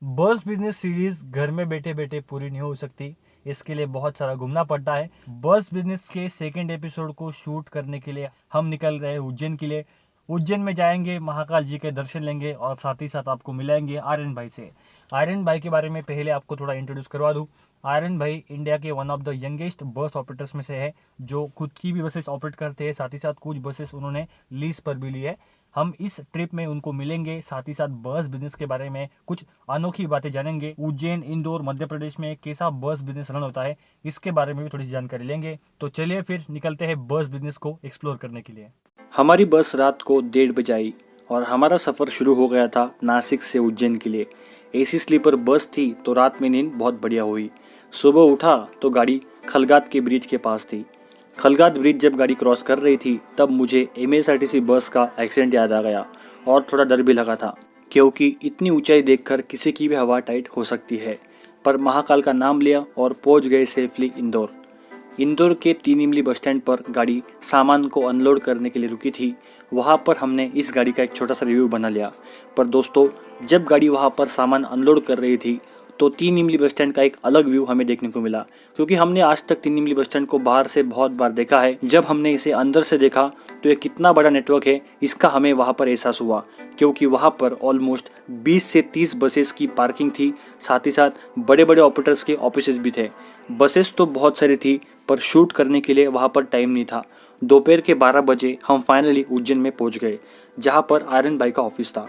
बस business series घर में बैठे बैठे पूरी नहीं हो सकती। इसके लिए बहुत सारा घूमना पड़ता है। बस बिजनेस के सेकंड एपिसोड को शूट करने के लिए हम निकल रहे हैं उज्जैन के लिए। उज्जैन में जाएंगे, महाकाल जी के दर्शन लेंगे और साथ ही साथ आपको मिलाएंगे आर्यन भाई से। आर्यन भाई के बारे में पहले आपको थोड़ा इंट्रोड्यूस करवा दूं। आर्यन भाई इंडिया के one of the youngest bus operators में से है, जो खुद की भी बसेस ऑपरेट करते हैं, साथ ही साथ कुछ बसेस उन्होंने लीज पर भी ली है। हम इस ट्रिप में उनको मिलेंगे, साथ ही साथ बस बिजनेस के बारे में कुछ अनोखी बातें जानेंगे। उज्जैन, इंदौर, मध्य प्रदेश में कैसा बस बिजनेस रन होता है, इसके बारे में भी थोड़ी सी जानकारी लेंगे। तो चलिए फिर निकलते हैं बस बिजनेस को एक्सप्लोर करने के लिए। हमारी बस रात को 1:30 बजे आई और हमारा सफ़र शुरू हो गया था नासिक से उज्जैन के लिए। एसी स्लीपर बस थी तो रात में नींद बहुत बढ़िया हुई। सुबह उठा तो गाड़ी खलगात के ब्रिज के पास थी। खलगात ब्रिज जब गाड़ी क्रॉस कर रही थी तब मुझे एमएसआरटीसी बस का एक्सीडेंट याद आ गया और थोड़ा डर भी लगा था, क्योंकि इतनी ऊंचाई देखकर किसी की भी हवा टाइट हो सकती है। पर महाकाल का नाम लिया और पहुंच गए सेफली इंदौर। इंदौर के 3 इमली बस स्टैंड पर गाड़ी सामान को अनलोड करने के लिए रुकी थी। वहाँ पर हमने इस गाड़ी का एक छोटा सा रिव्यू बना लिया। पर दोस्तों, जब गाड़ी वहाँ पर सामान अनलोड कर रही थी तो 3 इमली बस स्टैंड का एक अलग व्यू हमें देखने को मिला, क्योंकि हमने आज तक 3 इमली बस स्टैंड को बाहर से बहुत बार देखा है। जब हमने इसे अंदर से देखा तो ये कितना बड़ा नेटवर्क है इसका हमें वहाँ पर एहसास हुआ, क्योंकि वहाँ पर ऑलमोस्ट 20 से 30 बसेस की पार्किंग थी। साथ ही साथ बड़े बड़े ऑपरेटर्स के ऑफिसेज भी थे। बसेस तो बहुत सारी थी पर शूट करने के लिए वहाँ पर टाइम नहीं था। दोपहर के 12 बजे हम फाइनली उज्जैन में पहुँच गए, जहाँ पर आर्यन भाई का ऑफिस था।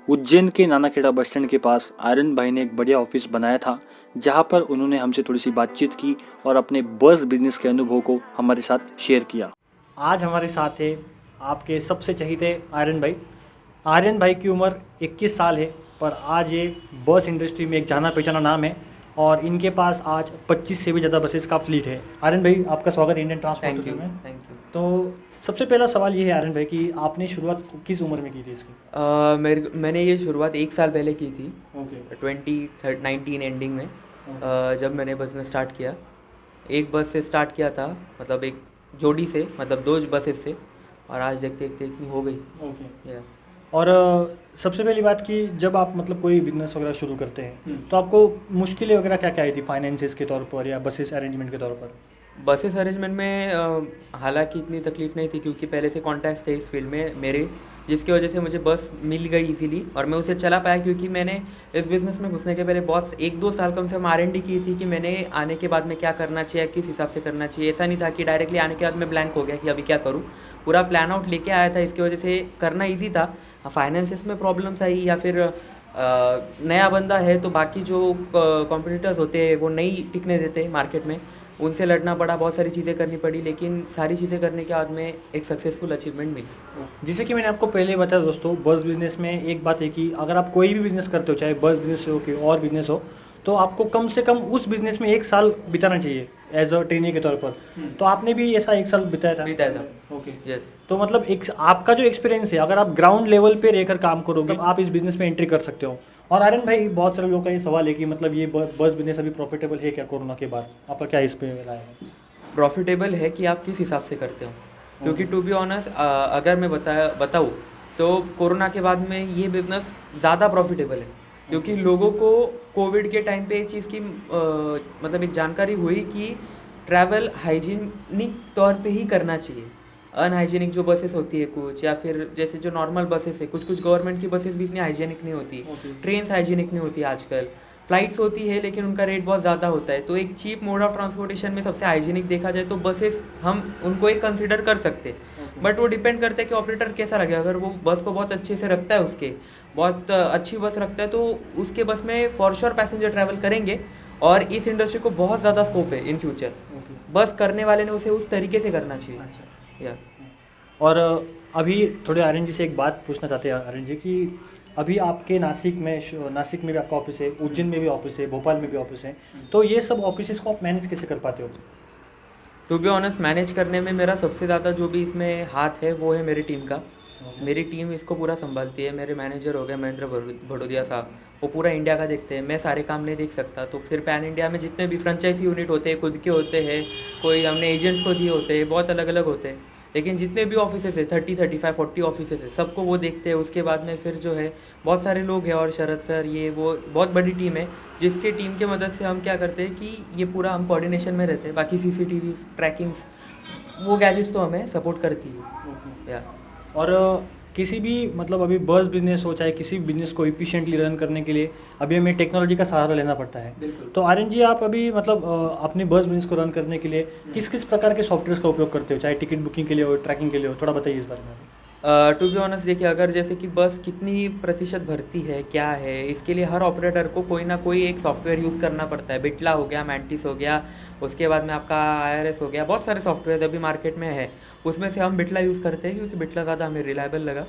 उज्जैन के नानाखेड़ा बस स्टैंड के पास आर्यन भाई ने एक बढ़िया ऑफिस बनाया था, जहाँ पर उन्होंने हमसे थोड़ी सी बातचीत की और अपने बस बिजनेस के अनुभव को हमारे साथ शेयर किया। आज हमारे साथ है आपके सबसे चहीते आर्यन भाई। आर्यन भाई की उम्र 21 साल है, पर आज ये बस इंडस्ट्री में एक जाना पहचाना नाम है और इनके पास आज 25 से भी ज़्यादा बसेस का फ्लीट है। आर्यन भाई, आपका स्वागत है इंडियन ट्रांसपोर्ट में। Thank you. तो सबसे पहला सवाल ये है आर्यन भाई कि आपने शुरुआत किस उम्र में की थी इसकी? मैंने ये शुरुआत 1 साल पहले की थी, ओके 2019 एंडिंग में। जब मैंने बिजनेस स्टार्ट किया, एक बस से स्टार्ट किया था, मतलब एक जोड़ी से, मतलब 2 बसेस से, और आज देखते देखते इतनी हो गई। ओके। या और सबसे पहली बात कि जब आप मतलब कोई बिजनेस वगैरह शुरू करते हैं तो आपको मुश्किलें वगैरह क्या क्या आई थी, फाइनेंसेस के तौर पर या बसेस अरेंजमेंट के तौर पर? बसेस अरेंजमेंट में हालांकि इतनी तकलीफ नहीं थी, क्योंकि पहले से कॉन्टैक्ट्स थे इस फील्ड में मेरे, जिसकी वजह से मुझे बस मिल गई इजीली और मैं उसे चला पाया। क्योंकि मैंने इस बिज़नेस में घुसने के पहले बहुत 1-2 साल कम से कम R&D की थी कि मैंने आने के बाद में क्या करना चाहिए, किस हिसाब से करना चाहिए। ऐसा नहीं था कि डायरेक्टली आने के बाद मैं ब्लैंक हो गया कि अभी क्या करूँ। पूरा प्लान आउट लेके आया था, इसकी वजह से करना ईजी था। फाइनेंसिस में प्रॉब्लम्स आई या फिर नया बंदा है तो बाकी जो कॉम्पिटिटर्स होते हैं वो नहीं टिकने देते मार्केट में, उनसे लड़ना पड़ा, बहुत सारी चीज़ें करनी पड़ी, लेकिन सारी चीज़ें करने के बाद में एक सक्सेसफुल अचीवमेंट मिली। जैसे कि मैंने आपको पहले बताया दोस्तों, बस बिजनेस में एक बात है कि अगर आप कोई भी बिजनेस करते हो, चाहे बस बिजनेस हो कि और बिजनेस हो, तो आपको कम से कम उस बिजनेस में 1 साल बिताना चाहिए एज अ ट्रेनी के तौर पर। तो आपने भी ऐसा 1 साल बिताया था? ओके। यस। तो मतलब एक आपका जो एक्सपीरियंस है, अगर आप ग्राउंड लेवल पे रहकर काम करोगे तो आप इस बिजनेस में एंट्री कर सकते हो। और आर्यन भाई, बहुत सारे लोगों का ये सवाल है कि मतलब ये बस बिजनेस अभी प्रॉफिटेबल है क्या कोरोना के बाद? आपका क्या इस पे राय है? प्रॉफिटेबल है कि आप किस हिसाब से करते हो, क्योंकि टू बी ऑनेस्ट अगर मैं बताऊँ तो कोरोना के बाद में ये बिज़नेस ज़्यादा प्रॉफिटेबल है, क्योंकि लोगों को कोविड के टाइम पे एक चीज़ की मतलब एक जानकारी हुई कि ट्रैवल हाइजीनिक तौर पे ही करना चाहिए। अनहाइजीनिक जो बसेस होती है कुछ, या फिर जैसे जो नॉर्मल बसेस है, कुछ कुछ गवर्नमेंट की बसेस भी इतनी हाइजीनिक नहीं होती, ट्रेन्स हाइजीनिक नहीं होती आजकल, फ्लाइट्स होती है लेकिन उनका रेट बहुत ज़्यादा होता है। तो एक चीप मोड ऑफ ट्रांसपोर्टेशन में सबसे हाइजीनिक देखा जाए तो बसेस हम उनको एक कंसिडर कर सकते हैं। बट वो डिपेंड करता है कि ऑपरेटर कैसा लगे। अगर वो बस को बहुत अच्छे से रखता है, उसके बहुत अच्छी बस रखता है, तो उसके बस में फॉर श्योर पैसेंजर ट्रैवल करेंगे। और इस इंडस्ट्री को बहुत ज़्यादा स्कोप है इन फ्यूचर। बस करने वाले ने उसे उस तरीके से करना चाहिए। या और अभी थोड़े आर्यन जी से एक बात पूछना चाहते हैं आर्यन जी कि अभी आपके नासिक में भी आपका ऑफिस है, उज्जैन में भी ऑफिस है, भोपाल में भी ऑफिस है, तो ये सब ऑफिस को आप मैनेज कैसे कर पाते हो? टू बी ऑनेस्ट, मैनेज करने में मेरा सबसे ज़्यादा जो भी इसमें हाथ है वो है मेरी टीम का। मेरी टीम इसको पूरा संभालती है। मेरे मैनेजर हो गए महेंद्र भड़ोदिया साहब, वो पूरा इंडिया का देखते हैं। मैं सारे काम नहीं देख सकता, तो फिर पैन इंडिया में जितने भी फ्रेंचाइजी यूनिट होते हैं, खुद के होते हैं, कोई हमने एजेंट्स को दिए होते हैं, बहुत अलग अलग होते हैं, लेकिन जितने भी ऑफिसेस है 30, 35, 40 ऑफिसेस है, सबको वो देखते हैं। उसके बाद में फिर जो है बहुत सारे लोग हैं, और शरद सर ये वो बहुत बड़ी टीम है, जिसके टीम के मदद से हम क्या करते हैं कि ये पूरा हम कोऑर्डिनेशन में रहते हैं। बाकी CCTV ट्रैकिंग्स वो गैजेट्स तो हमें सपोर्ट करती है या और किसी भी मतलब अभी बस बिजनेस हो, चाहे किसी भी बिजनेस को इफिशिएंटली रन करने के लिए अभी हमें टेक्नोलॉजी का सहारा लेना पड़ता है। बिल्कुल। तो आर्यन जी, आप अभी मतलब अपने बस बिजनेस को रन करने के लिए किस किस प्रकार के सॉफ्टवेयर का उपयोग करते हो, चाहे टिकट बुकिंग के लिए हो, ट्रैकिंग के लिए हो, थोड़ा बताइए इस बारे में। टू बी ऑनेस्ट देखिए, अगर जैसे कि बस कितनी प्रतिशत भरती है क्या है, इसके लिए हर ऑपरेटर को कोई ना कोई एक सॉफ्टवेयर यूज़ करना पड़ता है। बिटला हो गया, मैंटिस हो गया, उसके बाद में आपका IRS हो गया, बहुत सारे सॉफ्टवेयर अभी मार्केट में है। उसमें से हम बिटला यूज़ करते हैं क्योंकि बिटला ज़्यादा हमें रिलायबल लगा।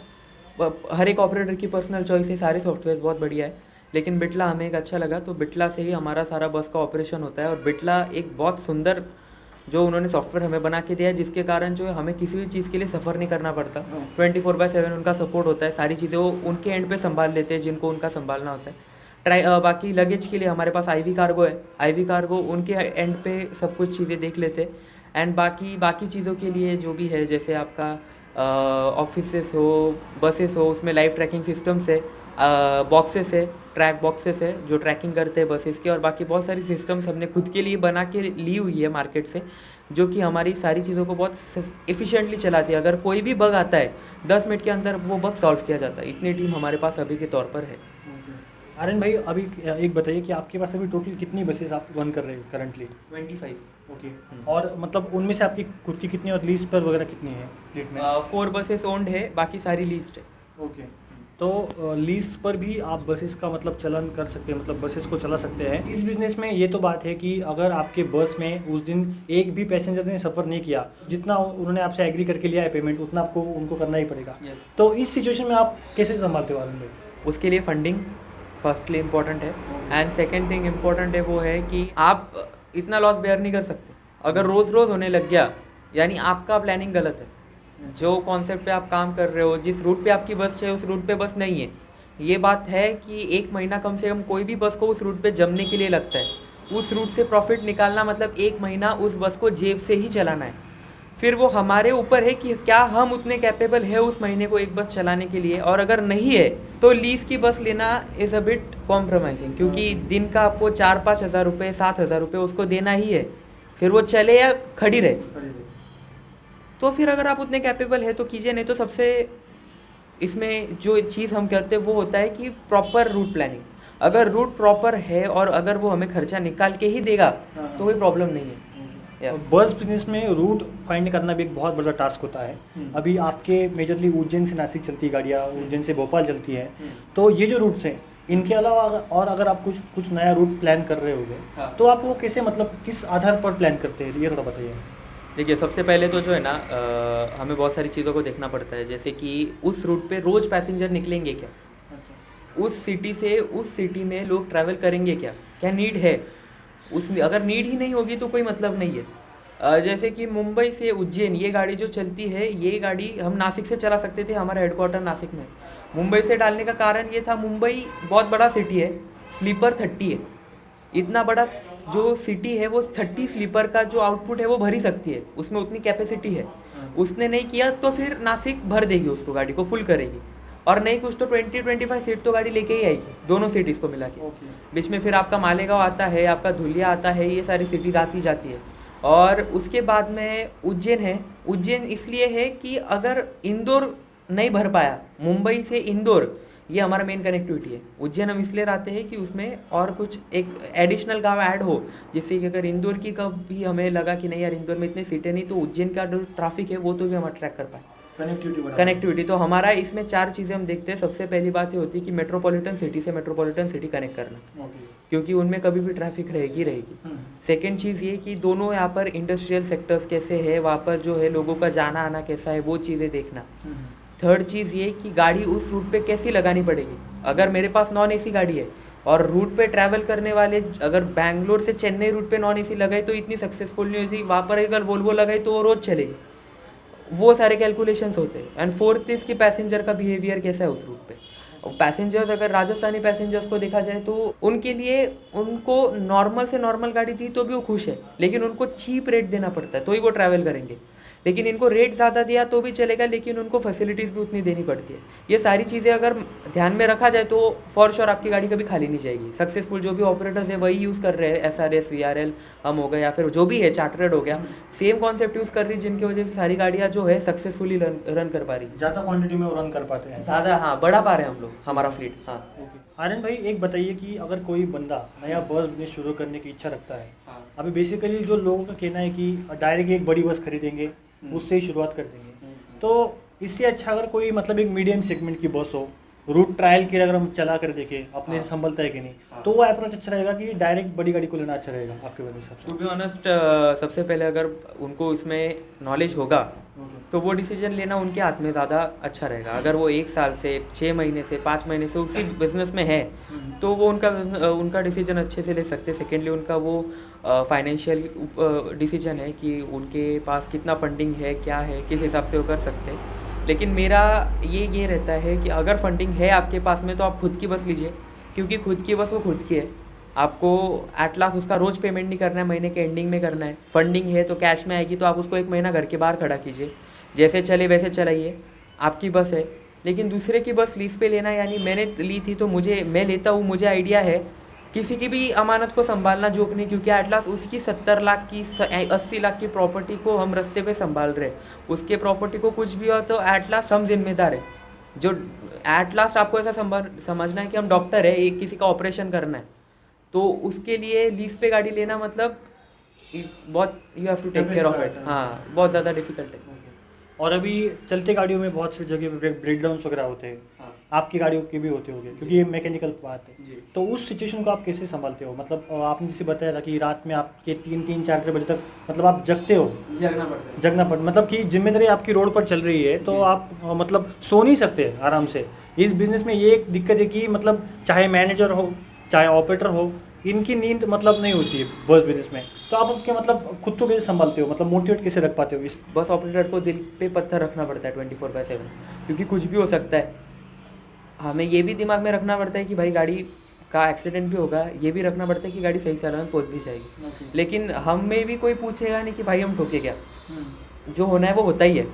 हर एक ऑपरेटर की पर्सनल चॉइस है, सारे सॉफ्टवेयर बहुत बढ़िया है, लेकिन बिटला हमें एक अच्छा लगा, तो बिटला से ही हमारा सारा बस का ऑपरेशन होता है। और बिटला एक बहुत सुंदर जो उन्होंने सॉफ्टवेयर हमें बना के दिया है, जिसके कारण जो है हमें किसी भी चीज़ के लिए सफ़र नहीं करना पड़ता। 24/7 उनका सपोर्ट होता है, सारी चीज़ें वो उनके एंड पे संभाल लेते हैं जिनको उनका संभालना होता है। बाकी लगेज के लिए हमारे पास IV कार्गो है, IV कार्गो उनके एंड पे सब कुछ चीज़ें देख लेते हैं। एंड बाकी चीज़ों के लिए जो भी है, जैसे आपका ऑफिसेस हो, बसेस हो, उसमें लाइव ट्रैकिंग सिस्टम्स है, बॉक्सेस है, ट्रैक बॉक्सेस है जो ट्रैकिंग करते हैं बसेस के, और बाकी बहुत सारी सिस्टम्स हमने खुद के लिए बना के ली हुई है मार्केट से, जो कि हमारी सारी चीज़ों को बहुत एफिशिएंटली चलाती है। अगर कोई भी बग आता है 10 मिनट के अंदर वो बग सॉल्व किया जाता है। इतनी टीम हमारे पास अभी के तौर पर है। आर्यन भाई, अभी एक बताइए कि आपके पास अभी टोटल कितनी बसेस आप रन कर रहे हो करंटली? 25। ओके। और मतलब उनमें से आपकी खुद की कितनी और लीज पर वगैरह कितनी है फ्लीट में? 4 बसेस ओन्ड है, बाकी सारी लीज्ड है। ओके। तो लीज पर भी आप बसेस का मतलब चलन कर सकते हैं, मतलब बसेस को चला सकते हैं। इस बिजनेस में ये तो बात है कि अगर आपके बस में उस दिन एक भी पैसेंजर ने सफ़र नहीं किया, जितना उन्होंने आपसे एग्री करके लिया है पेमेंट, उतना आपको उनको करना ही पड़ेगा। तो इस सिचुएशन में आप कैसे संभालते हो आर्यन भाई? उसके लिए फंडिंग फर्स्टली इम्पॉर्टेंट है, एंड सेकेंड थिंग इम्पॉर्टेंट है वो है कि आप इतना लॉस बेयर नहीं कर सकते। अगर रोज़ रोज़ होने लग गया, यानी आपका प्लानिंग गलत है। जो कॉन्सेप्ट पे आप काम कर रहे हो, जिस रूट पे आपकी बस है उस रूट पे बस नहीं है। ये बात है कि 1 महीना कम से कम कोई भी बस को उस रूट पे जमने के लिए लगता है। उस रूट से प्रॉफिट निकालना मतलब 1 महीना उस बस को जेब से ही चलाना है। फिर वो हमारे ऊपर है कि क्या हम उतने कैपेबल है उस महीने को एक बस चलाने के लिए, और अगर नहीं है तो लीज की बस लेना इज़ अ बिट कॉम्प्रोमाइजिंग, क्योंकि दिन का आपको 4-5 हज़ार रुपये, 7 हज़ार रुपये उसको देना ही है, फिर वो चले या खड़ी रहे। तो फिर अगर आप उतने कैपेबल है तो कीजिए, नहीं तो सबसे इसमें जो चीज़ हम करते हैं वो होता है कि प्रॉपर रूट प्लानिंग। अगर रूट प्रॉपर है और अगर वो हमें खर्चा निकाल के ही देगा तो कोई प्रॉब्लम नहीं है। बस बिजनेस में रूट फाइंड करना भी एक बहुत बड़ा टास्क होता है। अभी आपके मेजरली उज्जैन से नासिक चलती है गाड़ियाँ, उज्जैन से भोपाल चलती है। तो ये जो रूट्स हैं, इनके अलावा और अगर आप कुछ नया रूट प्लान कर रहे होगे तो आप वो कैसे, मतलब किस आधार पर प्लान करते हैं, ये थोड़ा बताइए। देखिए, सबसे पहले तो जो है ना, हमें बहुत सारी चीज़ों को देखना पड़ता है, जैसे कि उस रूट पे रोज़ पैसेंजर निकलेंगे क्या, उस सिटी से उस सिटी में लोग ट्रैवल करेंगे क्या, क्या नीड है। अगर नीड ही नहीं होगी तो कोई मतलब नहीं है। जैसे कि मुंबई से उज्जैन ये गाड़ी जो चलती है, ये गाड़ी हम नासिक से चला सकते थे, हमारा हेडक्वार्टर नासिक में। मुंबई से डालने का कारण ये था, मुंबई बहुत बड़ा सिटी है, स्लीपर 30 है। इतना बड़ा जो सिटी है वो 30 स्लीपर का जो आउटपुट है वो भर ही सकती है, उसमें उतनी कैपेसिटी है। उसने नहीं किया तो फिर नासिक भर देगी उसको, गाड़ी को फुल करेगी, और नहीं कुछ तो 20-25 सीट तो गाड़ी लेके ही आएगी, दोनों सिटीज़ को मिला के। बीच में फिर आपका मालेगांव आता है, आपका धुलिया आता है, ये सारी सिटीज़ आती जाती है। और उसके बाद में उज्जैन है। उज्जैन इसलिए है कि अगर इंदौर नहीं भर पाया, मुंबई से इंदौर ये हमारा मेन कनेक्टिविटी है। उज्जैन हम इसलिए रहते हैं कि उसमें और कुछ एक एडिशनल गाँव ऐड हो, जिससे कि अगर इंदौर की कभी हमें लगा कि नहीं यार इंदौर में इतने सीटें नहीं, तो उज्जैन का जो ट्रैफिक है वो तो भी हम अट्रैक्ट कर पाए। कनेक्टिविटी तो हमारा इसमें 4 चीज़ें हम देखते हैं। सबसे पहली बात ये होती है कि मेट्रोपॉलिटन सिटी से मेट्रोपॉलिटन सिटी कनेक्ट करना, क्योंकि उनमें कभी भी ट्रैफिक रहेगी। सेकेंड चीज़ ये कि दोनों यहाँ पर इंडस्ट्रियल सेक्टर्स कैसे है, वहाँ पर जो है लोगों का जाना आना कैसा है, वो चीज़ें देखना। थर्ड चीज़ ये कि गाड़ी उस रूट पे कैसी लगानी पड़ेगी। अगर मेरे पास नॉन AC गाड़ी है और रूट पे ट्रैवल करने वाले अगर बैंगलोर से चेन्नई रूट पे नॉन AC लगाए तो इतनी सक्सेसफुल नहीं होती, वहाँ पर अगर वोल्वो लगाई तो वो रोज़ चलेगी। वो सारे कैलकुलेशंस होते हैं। एंड फोर्थ इज कि पैसेंजर का बिहेवियर कैसा है उस रूट पे। पैसेंजर्स, अगर राजस्थानी पैसेंजर्स को देखा जाए तो उनके लिए, उनको नॉर्मल से नॉर्मल गाड़ी दी तो भी वो खुश है, लेकिन उनको चीप रेट देना पड़ता है तो ही वो ट्रैवल करेंगे। लेकिन इनको रेट ज़्यादा दिया तो भी चलेगा, लेकिन उनको फैसिलिटीज़ भी उतनी देनी पड़ती है। ये सारी चीज़ें अगर ध्यान में रखा जाए तो फॉर श्योर आपकी गाड़ी कभी खाली नहीं जाएगी। सक्सेसफुल जो भी ऑपरेटर्स है वही यूज़ कर रहे हैं, SRS VRL हम हो गए या फिर जो भी है चार्टर्ड हो गया, सेम कॉन्सेप्ट यूज़ कर रही है, जिनकी वजह से सारी गाड़ियाँ जो है सक्सेसफुली रन कर पा रही है। ज़्यादा क्वांटिटी में रन कर पाते हैं। ज़्यादा, हाँ, बढ़ा पा रहे हैं हम लोग हमारा फ्लीट। हाँ आर्यन भाई, एक बताइए कि अगर कोई बंदा नया बस बिजनेस शुरू करने की इच्छा रखता है, हाँ। अभी बेसिकली जो लोगों का कहना है कि डायरेक्ट एक बड़ी बस खरीदेंगे, उससे ही शुरुआत कर देंगे, तो इससे अच्छा अगर कोई मतलब एक मीडियम सेगमेंट की बस हो, रूट ट्रायल के अगर हम चला कर देखें अपने से संभलता है कि नहीं, तो वो अप्रोच अच्छा रहेगा कि डायरेक्ट बड़ी गाड़ी को लेना अच्छा रहेगा आपके वजह से? टू बी ऑनेस्ट, सबसे पहले अगर उनको इसमें नॉलेज होगा तो वो डिसीजन लेना उनके हाथ में ज़्यादा अच्छा रहेगा। अगर वो 1 साल से 6 महीने से 5 महीने से उसी बिजनेस में है तो वो उनका डिसीजन अच्छे से ले सकते हैं। सेकेंडली उनका वो फाइनेंशियल डिसीजन है कि उनके पास कितना फंडिंग है, क्या है, किस हिसाब से वो कर सकते हैं। लेकिन मेरा ये रहता है कि अगर फंडिंग है आपके पास में तो आप खुद की बस लीजिए, क्योंकि खुद की बस वो खुद की है। आपको एट लास्ट उसका रोज़ पेमेंट नहीं करना है, महीने के एंडिंग में करना है। फंडिंग है तो कैश में आएगी, तो आप उसको 1 महीना घर के बाहर खड़ा कीजिए, जैसे चले वैसे चलाइए, आपकी बस है। लेकिन दूसरे की बस लीज पे लेना, यानी मैंने ली थी तो मैं लेता हूँ, मुझे आइडिया है किसी की भी अमानत को संभालना जोक नहीं, क्योंकि एट लास्ट उसकी 70 लाख की 80 लाख की प्रॉपर्टी को हम रास्ते पे संभाल रहे हैं। उसके प्रॉपर्टी को कुछ भी हो तो एट लास्ट हम जिम्मेदार है। जो एट लास्ट आपको ऐसा समझना है कि हम डॉक्टर है, एक किसी का ऑपरेशन करना है, तो उसके लिए लीज पे गाड़ी लेना मतलब बहुत you have to take care of it. हाँ, बहुत ज़्यादा डिफिकल्ट है। और अभी चलते गाड़ियों में बहुत सी जगह पे ब्रेकडाउन वगैरह होते हैं, हाँ। आपकी गाड़ियों के भी होते होंगे, क्योंकि ये मैकेनिकल बात है। जी। तो उस सिचुएशन को आप कैसे संभालते हो? मतलब आपने जैसे बताया था कि रात में आपके 3-4 बजे तक मतलब आप जगते हो, जगना पड़ता, मतलब कि जिम्मेदारी आपकी रोड पर चल रही है तो आप मतलब सो नहीं सकते आराम से। इस बिज़नेस में ये एक दिक्कत है कि मतलब चाहे मैनेजर हो चाहे ऑपरेटर हो, इनकी नींद मतलब नहीं होती है बस बिजनेस में। तो आप आपके मतलब खुद को कैसे संभालते हो, मतलब मोटिवेट कैसे रख पाते हो इस? बस ऑपरेटर को दिल पे पत्थर रखना पड़ता है 24/7, क्योंकि कुछ भी हो सकता है। हमें ये भी दिमाग में रखना पड़ता है कि भाई गाड़ी का एक्सीडेंट भी होगा, ये भी रखना पड़ता है कि गाड़ी सही सलामत पहुंच भी जाएगी। लेकिन हमें भी कोई पूछेगा नहीं कि भाई हम ठोके क्या, जो होना है वो होता ही है।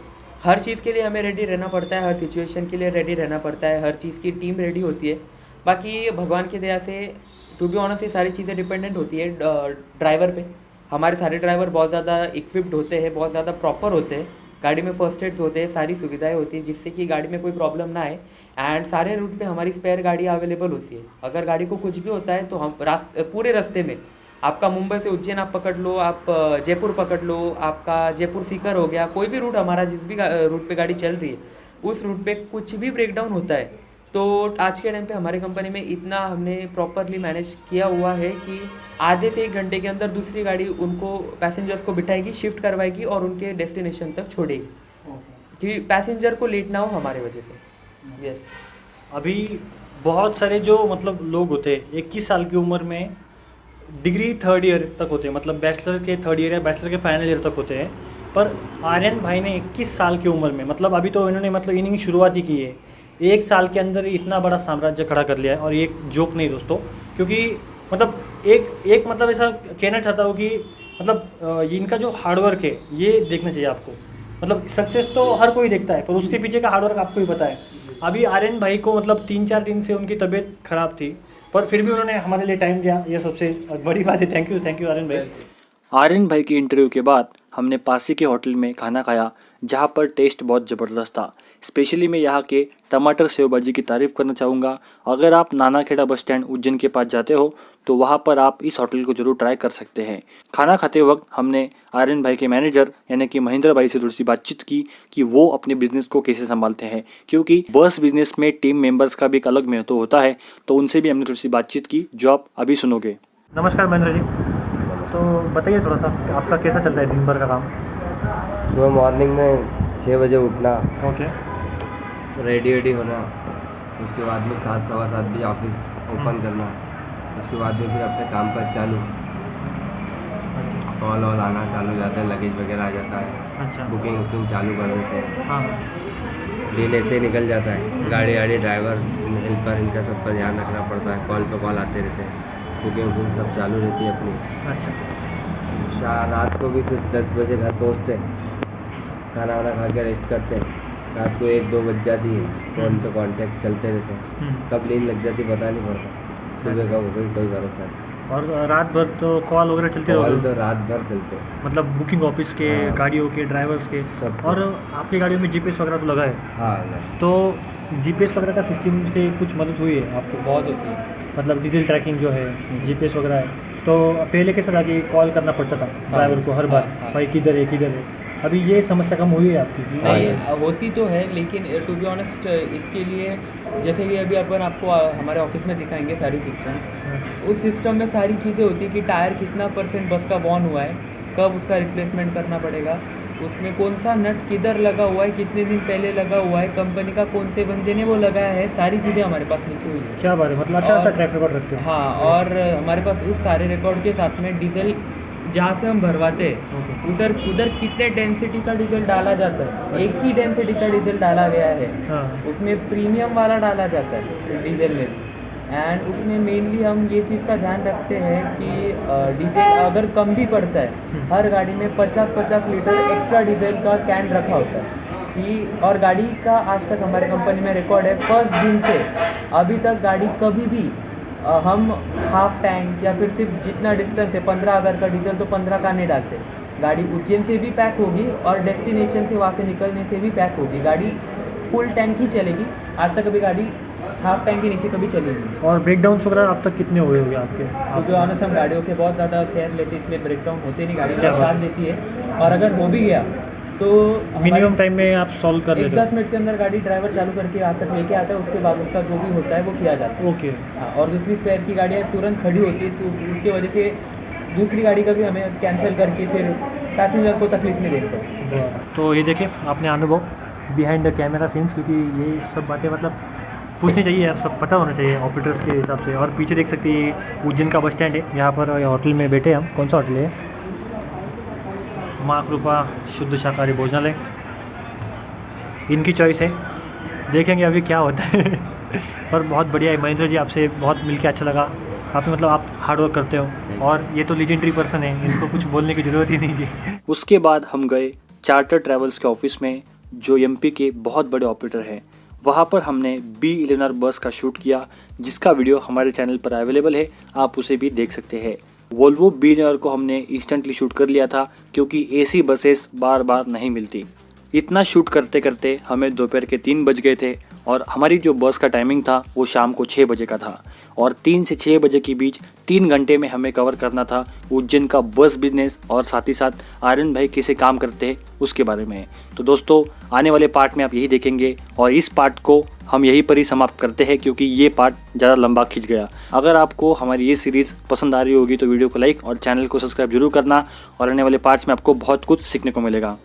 हर चीज़ के लिए हमें रेडी रहना पड़ता है, हर सिचुएशन के लिए रेडी रहना पड़ता है, हर चीज़ की टीम रेडी होती है। बाकी भगवान की दया से टू बी ऑनेस्ट ये सारी चीज़ें डिपेंडेंट होती है ड्राइवर पे। हमारे सारे ड्राइवर बहुत ज़्यादा इक्विप्ड होते हैं, बहुत ज़्यादा प्रॉपर होते हैं, गाड़ी में फर्स्ट एड्स होते हैं, सारी सुविधाएं होती है जिससे कि गाड़ी में कोई प्रॉब्लम ना आए। एंड सारे रूट पे हमारी स्पेयर गाड़ी अवेलेबल होती है। अगर गाड़ी को कुछ भी होता है तो हम पूरे रास्ते में, आपका मुंबई से उज्जैन आप पकड़ लो, आप जयपुर पकड़ लो, आपका जयपुर सीकर हो गया, कोई भी रूट हमारा जिस भी रूट पे गाड़ी चल रही है उस रूट पे कुछ भी ब्रेकडाउन होता है तो आज के टाइम पे हमारी कंपनी में इतना हमने प्रॉपरली मैनेज किया हुआ है कि आधे से 1 घंटे के अंदर दूसरी गाड़ी उनको पैसेंजर्स को बिठाएगी, शिफ्ट करवाएगी और उनके डेस्टिनेशन तक छोड़ेगी कि पैसेंजर को लेट ना हो हमारे वजह से। यस। अभी बहुत सारे जो मतलब लोग होते हैं 21 साल की उम्र में डिग्री 3rd ईयर तक होते हैं, मतलब बैचलर के 3rd ईयर या बैचलर के फाइनल ईयर तक होते हैं। पर आर्यन भाई ने 21 साल की उम्र में, मतलब अभी तो इन्होंने मतलब इनिंग शुरुआत ही की है, 1 साल के अंदर ही इतना बड़ा साम्राज्य खड़ा कर लिया है। और ये एक जोक नहीं दोस्तों, क्योंकि मतलब एक मतलब ऐसा कहना चाहता हूँ कि मतलब इनका जो हार्डवर्क है ये देखना चाहिए आपको। मतलब सक्सेस तो हर कोई देखता है पर उसके पीछे का हार्डवर्क आपको ही पता है। अभी आर्यन भाई को मतलब 3-4 दिन से उनकी तबीयत खराब थी, पर फिर भी उन्होंने हमारे लिए टाइम दिया, ये सबसे बड़ी बात है। थैंक यू आर्यन भाई। आर्यन भाई की इंटरव्यू के बाद हमने पासी के होटल में खाना खाया, जहाँ पर टेस्ट बहुत ज़बरदस्त था। स्पेशली मैं यहाँ के टमाटर सेव भाजी की तारीफ़ करना चाहूँगा। अगर आप नानाखेड़ा बस स्टैंड उज्जैन के पास जाते हो तो वहाँ पर आप इस होटल को ज़रूर ट्राई कर सकते हैं। खाना खाते वक्त हमने आर्यन भाई के मैनेजर यानी कि महेंद्र भाई से थोड़ी सी बातचीत की कि वो अपने बिजनेस को कैसे संभालते हैं, क्योंकि बस बिजनेस में टीम मेंबर्स का भी एक अलग महत्व होता है। तो उनसे भी हमने थोड़ी सी बातचीत की जो आप अभी सुनोगे। नमस्कार महेंद्र जी, तो बताइए थोड़ा सा आपका कैसा चल रहा है दिन भर का काम? सुबह मॉर्निंग में 6 बजे उठना, ओके, रेडी होना, उसके बाद में 7-7:15 बजे ऑफिस ओपन करना, उसके बाद में फिर अपने काम पर चालू, कॉल वॉल आना चालू हो जाता है, लगेज वगैरह आ जाता है, अच्छा, बुकिंग चालू कर देते हैं। हाँ, दिन ऐसे ही निकल जाता है। गाड़ी ड्राइवर हेल्पर इनका सब पर ध्यान रखना पड़ता है, कॉल पे कॉल आते रहते हैं, बुकिंग सब चालू रहती है अपनी। अच्छा, रात को भी फिर 10 बजे घर पहुँचते हैं, खाना वाना खा के रेस्ट करते हैं, रात को 1-2 बज जाती है, फ़ोन पे कांटेक्ट चलते रहते हैं, कब नींद लग जाती पता नहीं पड़ता, सुबह कब हो गई कोई भरोसा नहीं। और रात भर तो कॉल वगैरह चलते कॉल रहोगे, तो रात भर चलते हैं, मतलब बुकिंग ऑफिस के, हाँ। गाड़ियों के, ड्राइवर्स के। सब। और आपकी गाड़ियों में जीपीएस वगैरह तो लगा है, हाँ तो जीपीएस वगैरह का सिस्टम से कुछ मदद हुई है आपको? बहुत होती है। मतलब डीजल ट्रैकिंग जो है, जीपीएस वगैरह है, तो पहले कैसे था कि कॉल करना पड़ता था ड्राइवर को हर बार, हाँ। भाई किधर है किधर है। अभी ये समस्या कम हुई है आपकी? नहीं होती तो है, लेकिन टू बी ऑनेस्ट इसके लिए जैसे कि अभी अपन आपको हमारे ऑफिस में दिखाएंगे सारी सिस्टम, उस सिस्टम में सारी चीज़ें होती है कि टायर कितना % बस का बॉर्न हुआ है, कब उसका रिप्लेसमेंट करना पड़ेगा, उसमें कौन सा नट किधर लगा हुआ है, कितने दिन पहले लगा हुआ है, कंपनी का कौन से बंदे ने वो लगाया है, सारी चीज़ें हमारे पास लिखी हुई है। क्या बात है, मतलब अच्छा और- सा ट्रैक रिकॉर्ड रखते हो? हाँ, और हमारे पास उस सारे रिकॉर्ड के साथ में डीजल जहाँ से हम भरवाते हैं ओके। उधर कितने डेंसिटी का डीजल डाला जाता है, एक ही डेंसिटी का डीजल डाला गया है, हाँ, उसमें प्रीमियम वाला डाला जाता है डीजल में। एंड उसमें मेनली हम ये चीज़ का ध्यान रखते हैं कि डीजल अगर कम भी पड़ता है, हर गाड़ी में 50-50 लीटर एक्स्ट्रा डीजल का कैन रखा होता है कि, और गाड़ी का आज तक हमारे कंपनी में रिकॉर्ड है, फर्स्ट दिन से अभी तक गाड़ी कभी भी हम हाफ टैंक या फिर सिर्फ जितना डिस्टेंस है 15 अगर का डीजल तो 15 का नहीं डालते, गाड़ी उज्जैन से भी पैक होगी और डेस्टिनेशन से वहाँ से निकलने से भी पैक होगी, गाड़ी फुल टैंक ही चलेगी। आज तक कभी गाड़ी हाफ टैंक के नीचे कभी चली नहीं। और ब्रेकडाउन वगैरह अब तक कितने हुए होंगे आपके? क्योंकि ऑनेस्ट हम गाड़ियों के बहुत ज़्यादा केयर लेते हैं, इसलिए ब्रेकडाउन होते नहीं, गाड़ी क्या का बात साथ देती है। और अगर हो भी गया तो मिनिमम टाइम में आप सॉल्व कर एक लेते हो? 10 मिनट के अंदर गाड़ी ड्राइवर चालू करके यहाँ तक लेके आता है, उसके बाद उसका जो भी होता है वो किया जाता है। ओके। हाँ, और दूसरी स्पेयर की गाड़ियाँ तुरंत खड़ी होती है, तो उसकी वजह से दूसरी गाड़ी का भी हमें कैंसिल करके फिर पैसेंजर को तकलीफ नहीं देनी पड़ती। तो ये देखिए आपने अनुभव बिहाइंड द कैमरा सीन्स, क्योंकि ये सब बातें मतलब पूछनी चाहिए यार, सब पता होना चाहिए ऑपरेटर्स के हिसाब से। और पीछे देख सकते हैं उज्जैन का बस स्टैंड है, यहाँ पर होटल में बैठे हम। कौन सा होटल है? माँ कृपा शुद्ध शाकाहारी भोजनालय, इनकी चॉइस है, देखेंगे अभी क्या होता है। पर बहुत बढ़िया है महेंद्र जी, आपसे बहुत मिलके अच्छा लगा। आप मतलब आप हार्ड वर्क करते हो, और ये तो लीजेंडरी पर्सन है, इनको कुछ बोलने की ज़रूरत ही नहीं है। उसके बाद हम गए चार्टर ट्रैवल्स के ऑफिस में, जो एमपी के बहुत बड़े ऑपरेटर हैं। वहाँ पर हमने B11R बस का शूट किया, जिसका वीडियो हमारे चैनल पर अवेलेबल है, आप उसे भी देख सकते हैं। वोल्वो B11R को हमने इंस्टेंटली शूट कर लिया था, क्योंकि AC बसेस बार बार नहीं मिलती। इतना शूट करते करते हमें दोपहर के 3 बज गए थे, और हमारी जो बस का टाइमिंग था वो शाम को 6 बजे का था, और 3 से 6 बजे के बीच 3 घंटे में हमें कवर करना था उज्जैन का बस बिजनेस, और साथ ही साथ आर्यन भाई कैसे काम करते हैं उसके बारे में। तो दोस्तों, आने वाले पार्ट में आप यही देखेंगे, और इस पार्ट को हम यहीं पर ही समाप्त करते हैं, क्योंकि ये पार्ट ज़्यादा लंबा खिंच गया। अगर आपको हमारी ये सीरीज़ पसंद आ रही होगी तो वीडियो को लाइक और चैनल को सब्सक्राइब जरूर करना, और आने वाले पार्ट्स में आपको बहुत कुछ सीखने को मिलेगा।